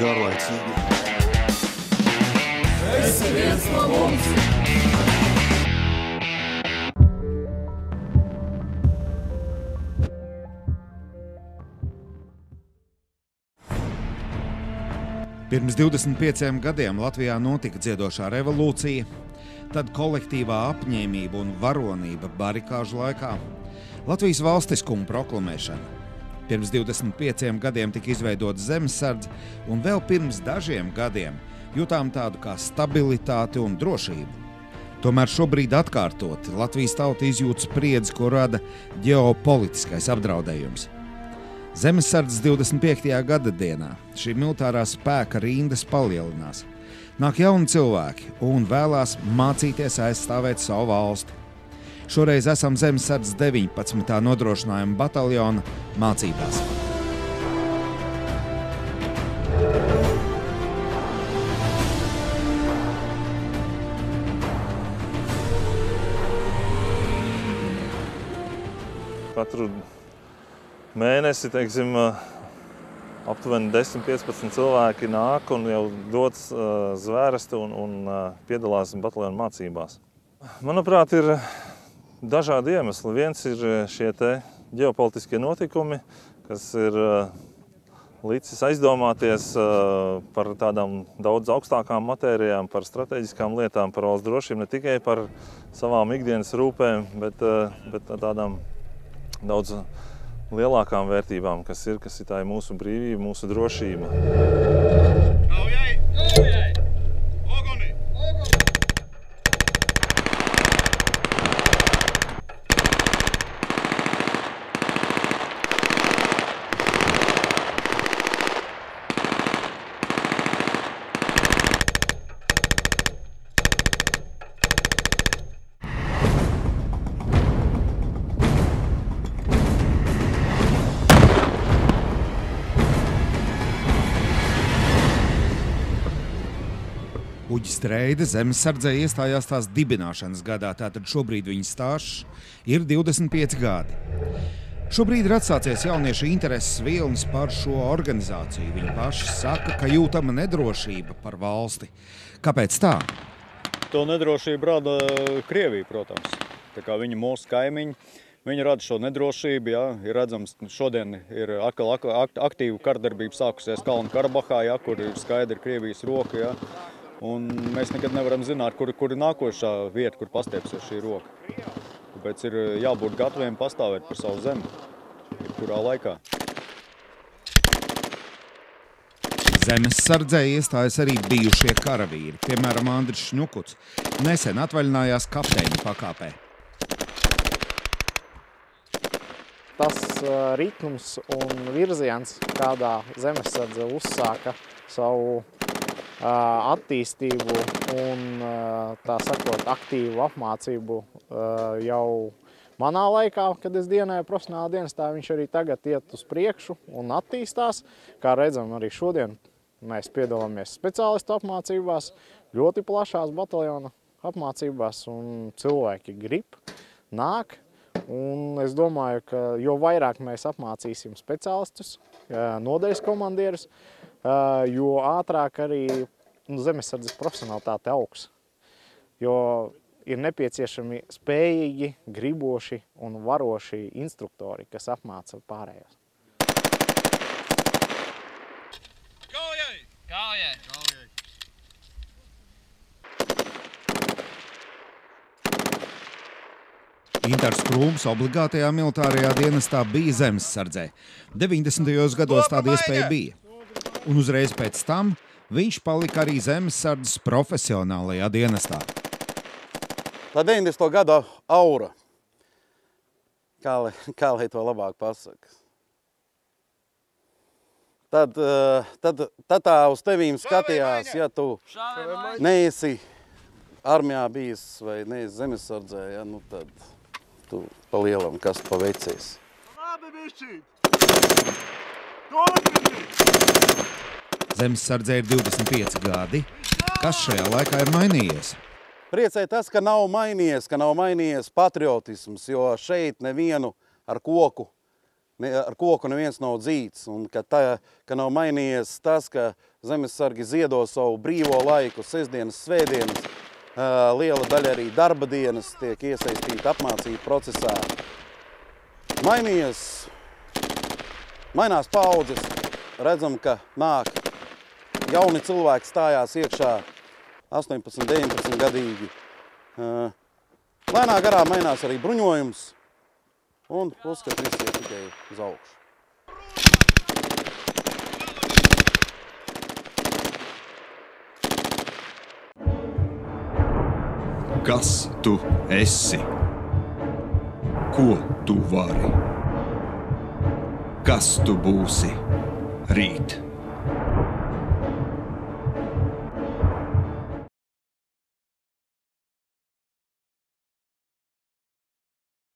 garlaicīgi. Esi viens no mums! Pirms 25 gadiem Latvijā notika dziedošā revolūcija, tad kolektīvā apņēmība un varonība barikāžu laikā, Latvijas valstiskuma proklamēšana. Pirms 25 gadiem tika izveidota zemesardze, un vēl pirms dažiem gadiem jutām tādu kā stabilitāti un drošību. Tomēr šobrīd atkārtoti Latvijas tauta izjūt spriedzi, ko rada ģeopolitiskais apdraudējums. Zemesardzes 25. gada dienā šī militārā spēka rindas palielinās. Nāk jauni cilvēki un vēlās mācīties aizstāvēt savu valsti. Šoreiz esam Zemesardzes 19. nodrošinājuma bataljona mācībās. Katru mēnesi, teiksim, aptuveni 10-15 cilvēki nāk un jau dodas zvērsti un piedalās bataljona mācībās. Manuprāt, ir dažādi iemesli. Viens ir šie te ģeopolitiskie notikumi, kas ir licis aizdomāties par tādām daudz augstākām matērijām, par strateģiskām lietām, par valsts drošību, ne tikai par savām ikdienas rūpēm, bet tādām daudz lielākām vērtībām, kas ir tā mūsu brīvība, mūsu drošība. Kaujai! Kaujai! Oguni! Uģis Streide Zemesardzē iestājās tās dibināšanas gadā, tātad šobrīd viņa stāsts ir 25 gadi. Šobrīd ir atsācies jauniešu intereses vilnis par šo organizāciju. Viņi paši saka, ka jūtama nedrošība par valsti. Kāpēc tā? To nedrošību rada Krievija, protams. Tā kā viņi mūsu kaimiņi, viņi rada šo nedrošību, jā. Ir redzams, šodien ir atkal aktīva kardarbība sākusies Kalnu Karabahā, jā, kur ir skaidri Krievijas roka, jā. Un mēs nekad nevaram zināt, kur ir nākošā vieta, kur pastiepsies šī roka. Tāpēc ir jābūt gataviem pastāvēt par savu zemi, jebkurā laikā. Zemesardzē iestājas arī bijušie karavīri, piemēram, Andris Šņukuts, nesen atvaļinājās kapteiņa pakāpē. Tas ritms un virziens, kādā Zemesardze uzsāka savu attīstību un, tā sakot, aktīvu apmācību jau manā laikā, kad es dienēju profesionālā dienestā, viņš arī tagad iet uz priekšu un attīstās. Kā redzam, arī šodien mēs piedalāmies speciālistu apmācībās, ļoti plašās bataljona apmācībās, un cilvēki grib, nāk. Un es domāju, ka jo vairāk mēs apmācīsim speciālistus, nodaļas komandierus, jo ātrāk arī Zemesardzes profesionalitāte augs. Jo ir nepieciešami spējīgi, griboši un varoši instruktori, kas apmāca pārējos. Kaujai! Kaujai! Kaujai! Intars Krūms obligātajā militārajā dienestā bija Zemesardzē. 90. gados tāda iespēja bija. Un uzreiz pēc tam viņš palika arī Zemesardzes profesionālajā dienestā. Tā 90. gada aura, kā lai to labāk pasaka. Tad tā uz tevīm skatījās, ja tu neesi armijā bijis vai neesi Zemesardzē, ja, nu tad tu pa lielam, kas tu paveicies. Labi, bišķīt! Nometri! Zemesardzē ir 25 gadi. Kas šajā laikā ir mainījies? Priecē tas, ka nav mainījies patriotisms, jo šeit nevienu ar koku ar koku neviens nav dzīts, un ka nav mainījies tas, ka zemesargi ziedo savu brīvo laiku, sestdienas, svētdienas, liela daļa arī darba dienas tiek iesaistīta apmācību procesā. Mainās paudzes, redzam, ka nāk jauni cilvēki stājās iekšā, 18, 19 gadīgi. Lēnā garā mainās arī bruņojums, un uzskat viss ir tikai uz augšu. Kas tu esi? Ko tu vari? Kas tu būsi rīt?